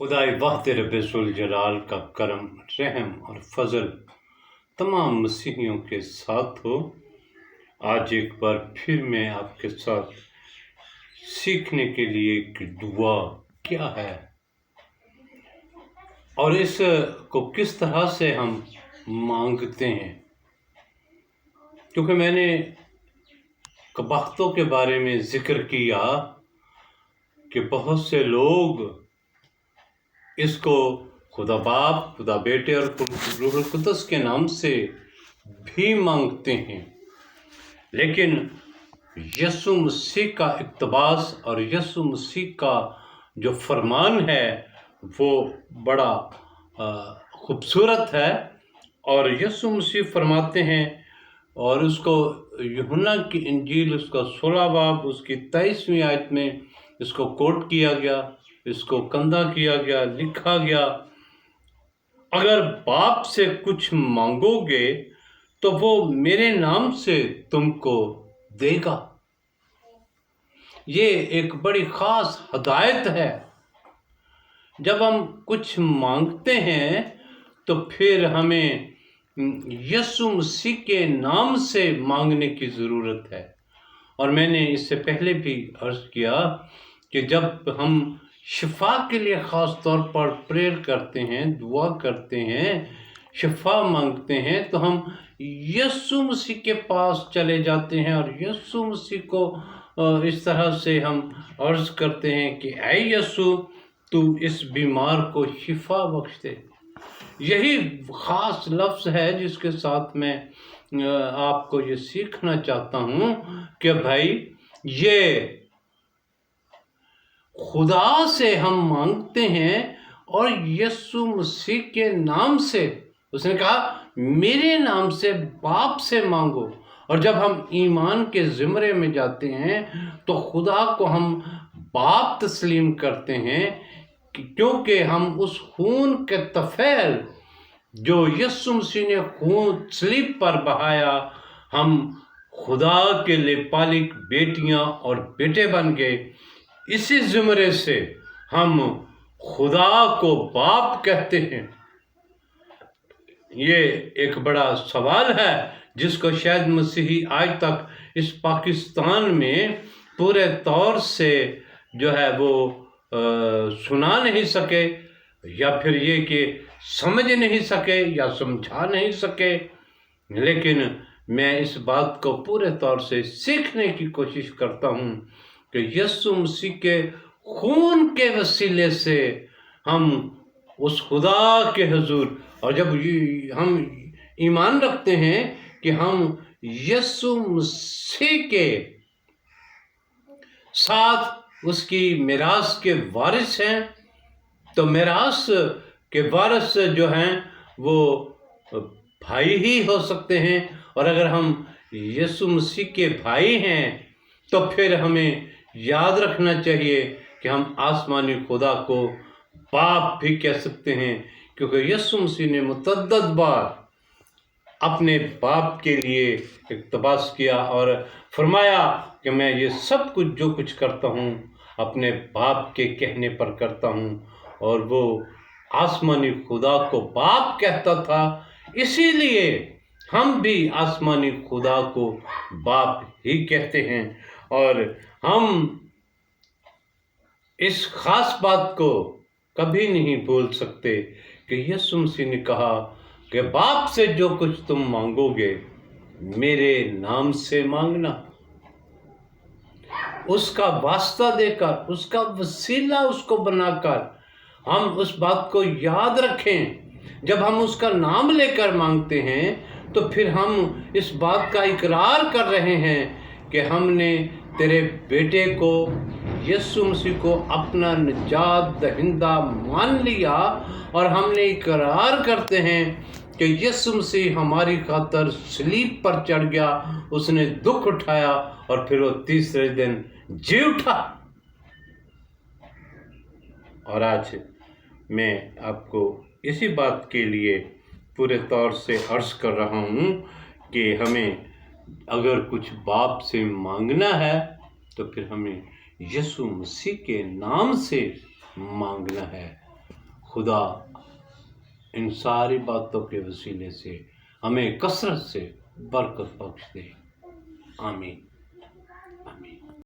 खुदाई वाहद रब ज़ुल-जलाल का करम, रहम और फजल तमाम मसीहियों के साथ हो। आज एक बार फिर मैं आपके साथ सीखने के लिए कि दुआ क्या है और इस को किस तरह से हम मांगते हैं, क्योंकि मैंने कबाख्तों के बारे में ज़िक्र किया कि बहुत से लोग इसको खुदा बाप, खुदा बेटे और रूहुल कुद्दस के नाम से भी मांगते हैं, लेकिन यीशु मसीह का इक़्तिबास और यीशु मसीह का जो फरमान है वो बड़ा खूबसूरत है। और यीशु मसीह फरमाते हैं, और उसको यूहन्ना की इंजील उसका 16 बाब उसकी 23वीं आयत में इसको कोट किया गया, इसको कंधा किया गया, लिखा गया, अगर बाप से कुछ मांगोगे तो वो मेरे नाम से तुमको देगा। ये एक बड़ी ख़ास हदायत है। जब हम कुछ मांगते हैं तो फिर हमें यीशु मसीह के नाम से मांगने की ज़रूरत है। और मैंने इससे पहले भी अर्ज़ किया कि जब हम शिफा के लिए ख़ास तौर पर प्रेयर करते हैं, दुआ करते हैं, शिफा मांगते हैं, तो हम यीशु मसीह के पास चले जाते हैं और यीशु मसीह को इस तरह से हम अर्ज़ करते हैं कि ऐ यीशु, तू इस बीमार को शिफा बख्श दे। यही ख़ास लफ्ज़ है जिसके साथ मैं आपको ये सीखना चाहता हूँ कि भाई ये खुदा से हम मांगते हैं और यीशु मसीह के नाम से, उसने कहा मेरे नाम से बाप से मांगो। और जब हम ईमान के ज़िमरे में जाते हैं तो खुदा को हम बाप तस्लीम करते हैं, क्योंकि हम उस खून के तफैल जो यीशु मसीह ने खून सलीब पर बहाया, हम खुदा के लेपालिक बेटियां और बेटे बन गए। इसी ज़िमरे से हम खुदा को बाप कहते हैं। ये एक बड़ा सवाल है जिसको शायद मसीही आज तक इस पाकिस्तान में पूरे तौर से जो है वो सुना नहीं सके, या फिर ये कि समझ नहीं सके या समझा नहीं सके। लेकिन मैं इस बात को पूरे तौर से सीखने की कोशिश करता हूँ कि यीशु मसीह के खून के वसीले से हम उस खुदा के हुजूर, और जब हम ईमान रखते हैं कि हम यीशु मसीह के साथ उसकी मिरास के वारिस हैं, तो मिरास के वारिस जो हैं वो भाई ही हो सकते हैं। और अगर हम यीशु मसीह के भाई हैं तो फिर हमें याद रखना चाहिए कि हम आसमानी खुदा को बाप भी कह सकते हैं, क्योंकि यीशु मसीह ने मुतअद्दिद बार अपने बाप के लिए इक़्तिबास किया और फरमाया कि मैं ये सब कुछ जो कुछ करता हूँ अपने बाप के कहने पर करता हूँ। और वो आसमानी खुदा को बाप कहता था, इसीलिए हम भी आसमानी खुदा को बाप ही कहते हैं। और हम इस ख़ास बात को कभी नहीं भूल सकते कि यीशु मसीह ने कहा कि बाप से जो कुछ तुम मांगोगे मेरे नाम से मांगना। उसका वास्ता देकर, उसका वसीला उसको बनाकर हम उस बात को याद रखें। जब हम उसका नाम लेकर मांगते हैं तो फिर हम इस बात का इकरार कर रहे हैं कि हमने तेरे बेटे को, यीशु मसीह को अपना निजात दहिंदा मान लिया। और हमने इकरार करते हैं कि यीशु मसीह हमारी खातर सलीब पर चढ़ गया, उसने दुख उठाया और फिर वो तीसरे दिन जी उठा। और आज मैं आपको इसी बात के लिए पूरे तौर से अर्ज़ कर रहा हूँ कि हमें अगर कुछ बाप से मांगना है तो फिर हमें यीशु मसीह के नाम से मांगना है। خدا ان ساری باتوں کے وسیلے سے ہمیں کثرت سے برکت بخش دے، آمین۔